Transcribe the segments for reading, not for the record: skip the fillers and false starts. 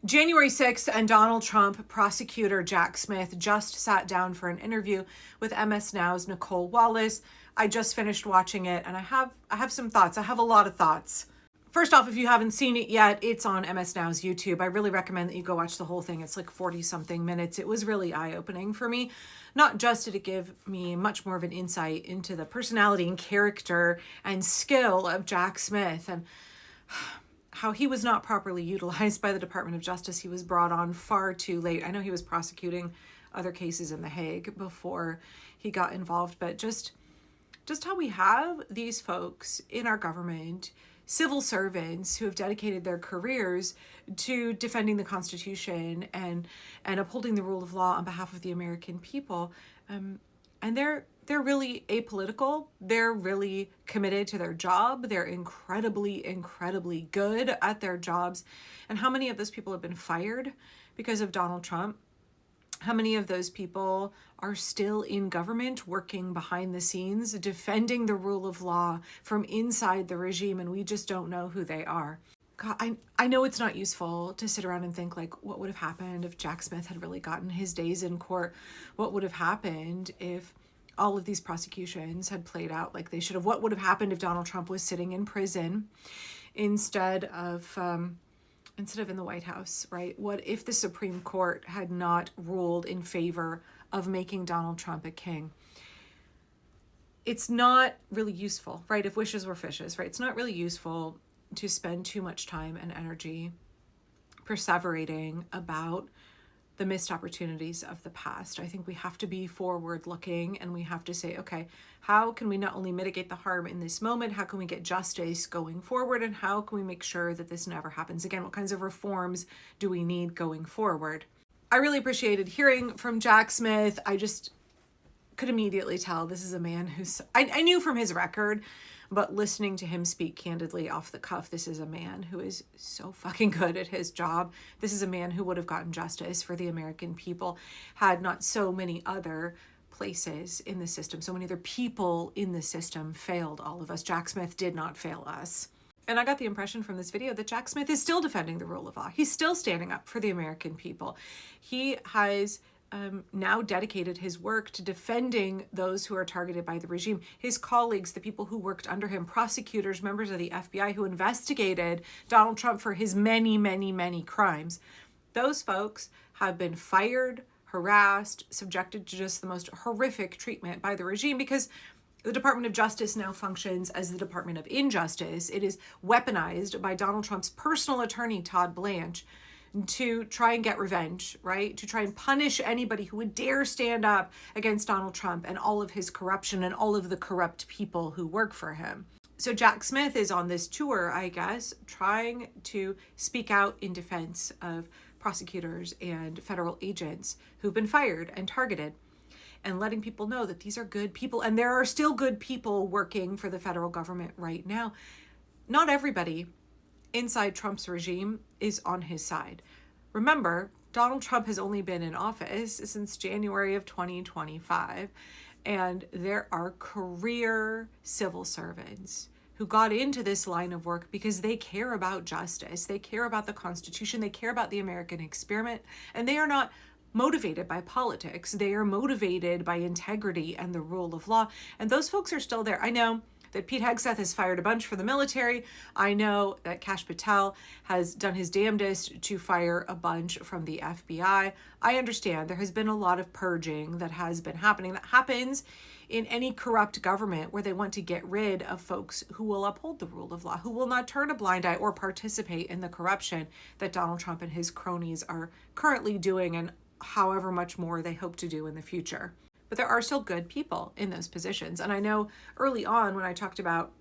January 6th, and Donald Trump prosecutor Jack Smith just sat down for an interview with MS Now's Nicole Wallace. I just finished watching it, and I have some thoughts. I have a lot of thoughts. First off, if you haven't seen it yet, it's on MS Now's YouTube. I really recommend that you go watch the whole thing. It's like 40-something minutes. It was really eye-opening for me. Not just did it give me much more of an insight into the personality and character and skill of Jack Smith, and how he was not properly utilized by the Department of Justice. He was brought on far too late. I know he was prosecuting other cases in The Hague before he got involved, but just how we have these folks in our government, civil servants who have dedicated their careers to defending the Constitution and upholding the rule of law on behalf of the American people. And they're really apolitical. They're really committed to their job. They're incredibly good at their jobs. And how many of those people have been fired because of Donald Trump? How many of those people are still in government, working behind the scenes, defending the rule of law from inside the regime, and we just don't know who they are? God, I know it's not useful to sit around and think like, what would have happened if Jack Smith had really gotten his days in court? What would have happened if all of these prosecutions had played out like they should have? What would have happened if Donald Trump was sitting in prison instead of in the White House, right? What if the Supreme Court had not ruled in favor of making Donald Trump a king? It's not really useful, right? If wishes were fishes, right? It's not really useful to spend too much time and energy perseverating about the missed opportunities of the past. I think we have to be forward looking, and we have to say, okay, how can we not only mitigate the harm in this moment, how can we get justice going forward, and how can we make sure that this never happens again? What kinds of reforms do we need going forward? I really appreciated hearing from Jack Smith. I just could immediately tell this is a man who's, I knew from his record, but listening to him speak candidly off the cuff, this is a man who is so fucking good at his job. This is a man who would have gotten justice for the American people had not so many other places in the system, so many other people in the system failed all of us. Jack Smith did not fail us. And I got the impression from this video that Jack Smith is still defending the rule of law. He's still standing up for the American people. He has now dedicated his work to defending those who are targeted by the regime. His colleagues, the people who worked under him, prosecutors, members of the FBI who investigated Donald Trump for his many crimes, those folks have been fired, harassed, subjected to just the most horrific treatment by the regime, because the Department of Justice now functions as the Department of Injustice. It is weaponized by Donald Trump's personal attorney, Todd Blanche, to try and get revenge, right? To try and punish anybody who would dare stand up against Donald Trump and all of his corruption and all of the corrupt people who work for him. So Jack Smith is on this tour, I guess, trying to speak out in defense of prosecutors and federal agents who've been fired and targeted, and letting people know that these are good people, and there are still good people working for the federal government right now. Not everybody inside Trump's regime is on his side. Remember, Donald Trump has only been in office since January of 2025, and there are career civil servants who got into this line of work because they care about justice, they care about the Constitution, they care about the American experiment, and they are not motivated by politics. They are motivated by integrity and the rule of law, and those folks are still there. I know that Pete Hegseth has fired a bunch for the military. I know that Kash Patel has done his damnedest to fire a bunch from the FBI. I understand there has been a lot of purging that has been happening. That happens in any corrupt government where they want to get rid of folks who will uphold the rule of law, who will not turn a blind eye or participate in the corruption that Donald Trump and his cronies are currently doing, and however much more they hope to do in the future. But there are still good people in those positions. And I know early on when I talked about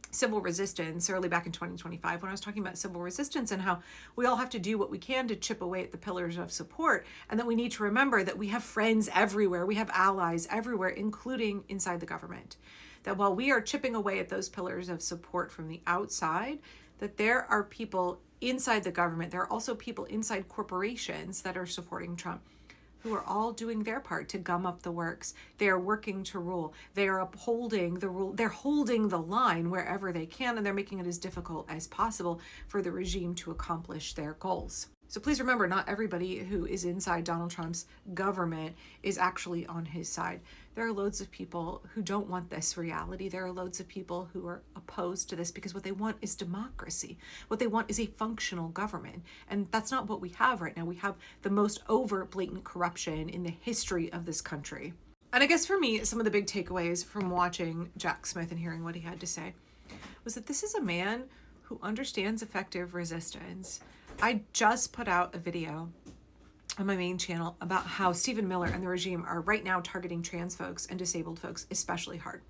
civil resistance, early back in 2025, when I was talking about civil resistance and how we all have to do what we can to chip away at the pillars of support, and that we need to remember that we have friends everywhere, we have allies everywhere, including inside the government. That while we are chipping away at those pillars of support from the outside, that there are people inside the government, there are also people inside corporations that are supporting Trump, who are all doing their part to gum up the works. They are working to rule. They are upholding the rule. They're holding the line wherever they can, and they're making it as difficult as possible for the regime to accomplish their goals. So please remember, not everybody who is inside Donald Trump's government is actually on his side. There are loads of people who don't want this reality. There are loads of people who are opposed to this because what they want is democracy. What they want is a functional government. And that's not what we have right now. We have the most overt, blatant corruption in the history of this country. And I guess for me, some of the big takeaways from watching Jack Smith and hearing what he had to say was that this is a man who understands effective resistance. I just put out a video on my main channel about how Stephen Miller and the regime are right now targeting trans folks and disabled folks especially hard.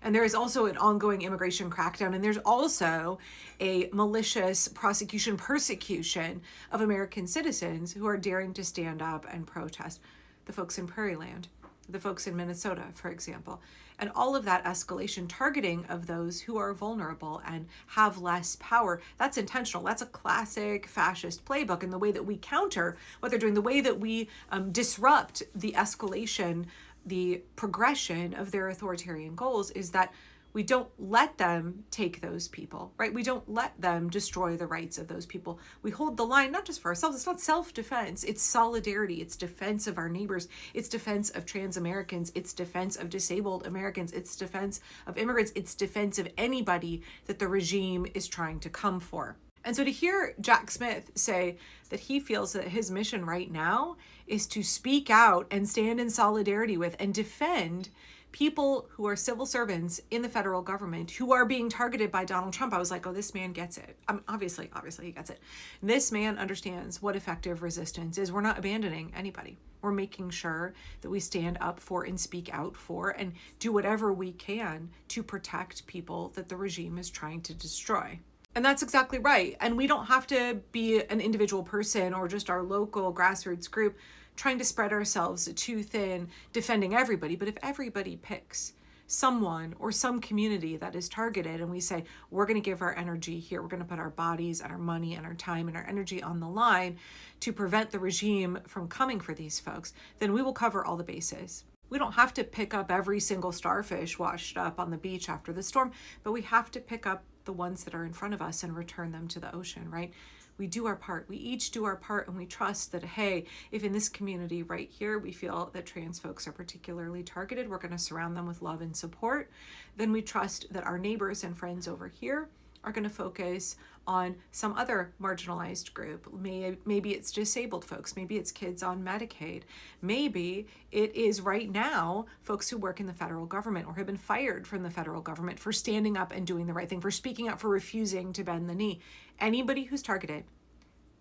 And there is also an ongoing immigration crackdown, and there's also a malicious persecution of American citizens who are daring to stand up and protest. The folks in Prairie Land, the folks in Minnesota, for example. And all of that escalation targeting of those who are vulnerable and have less power, that's intentional. That's a classic fascist playbook. And the way that we counter what they're doing, the way that we disrupt the escalation, the progression of their authoritarian goals is that we don't let them take those people, right? We don't let them destroy the rights of those people. We hold the line, not just for ourselves. It's not self-defense. It's solidarity. It's defense of our neighbors. It's defense of trans Americans. It's defense of disabled Americans. It's defense of immigrants. It's defense of anybody that the regime is trying to come for. And so to hear Jack Smith say that he feels that his mission right now is to speak out and stand in solidarity with and defend people who are civil servants in the federal government who are being targeted by Donald Trump, I was like, oh, this man gets it. Obviously he gets it. This man understands what effective resistance is. We're not abandoning anybody. We're making sure that we stand up for and speak out for and do whatever we can to protect people that the regime is trying to destroy. And that's exactly right. And we don't have to be an individual person or just our local grassroots group trying to spread ourselves too thin, defending everybody. But if everybody picks someone or some community that is targeted and we say, we're going to give our energy here, we're going to put our bodies and our money and our time and our energy on the line to prevent the regime from coming for these folks, then we will cover all the bases. We don't have to pick up every single starfish washed up on the beach after the storm, but we have to pick up the ones that are in front of us and return them to the ocean, right? We do our part. We each do our part, and we trust that, hey, if in this community right here we feel that trans folks are particularly targeted, we're going to surround them with love and support. Then we trust that our neighbors and friends over here are going to focus on some other marginalized group. Maybe it's disabled folks. Maybe it's kids on Medicaid. Maybe it is right now folks who work in the federal government or have been fired from the federal government for standing up and doing the right thing, for speaking up, for refusing to bend the knee. Anybody who's targeted,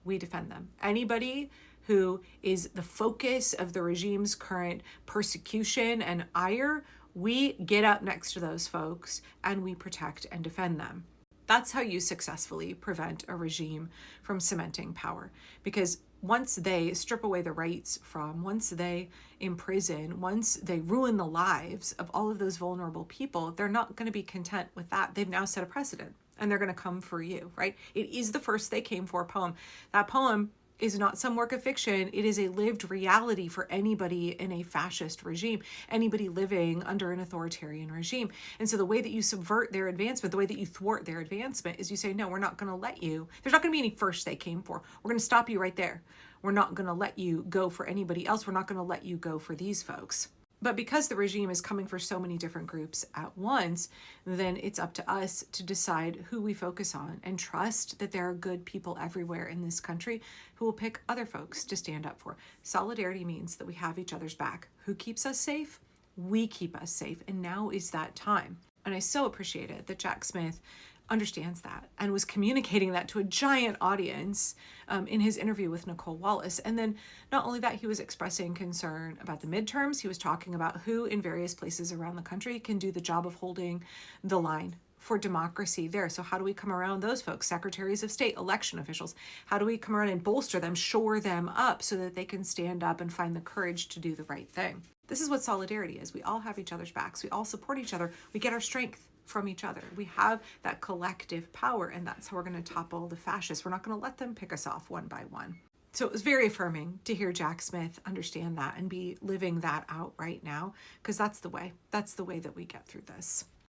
we defend them. Anybody who is the focus of the regime's current persecution and ire, we get up next to those folks and we protect and defend them. That's how you successfully prevent a regime from cementing power. Because once they strip away the rights from, once they imprison, once they ruin the lives of all of those vulnerable people, they're not going to be content with that. They've now set a precedent and they're going to come for you, right? It is the first they came for poem. That poem is not some work of fiction. It is a lived reality for anybody in a fascist regime, anybody living under an authoritarian regime. And so the way that you subvert their advancement, the way that you thwart their advancement is you say, no, we're not going to let you. There's not going to be any first they came for. We're going to stop you right there. We're not going to let you go for anybody else. We're not going to let you go for these folks. But because the regime is coming for so many different groups at once, then it's up to us to decide who we focus on and trust that there are good people everywhere in this country who will pick other folks to stand up for. Solidarity means that we have each other's back. Who keeps us safe? We keep us safe. And now is that time. And I so appreciated that Jack Smith understands that and was communicating that to a giant audience in his interview with Nicole Wallace. And then not only that, he was expressing concern about the midterms. He was talking about who in various places around the country can do the job of holding the line for democracy there. So how do we come around those folks, secretaries of state, election officials? How do we come around and bolster them, shore them up so that they can stand up and find the courage to do the right thing? This is what solidarity is. We all have each other's backs. We all support each other. We get our strength from each other. We have that collective power, and that's how we're going to topple the fascists. We're not going to let them pick us off one by one. So it was very affirming to hear Jack Smith understand that and be living that out right now, because that's the way that we get through this.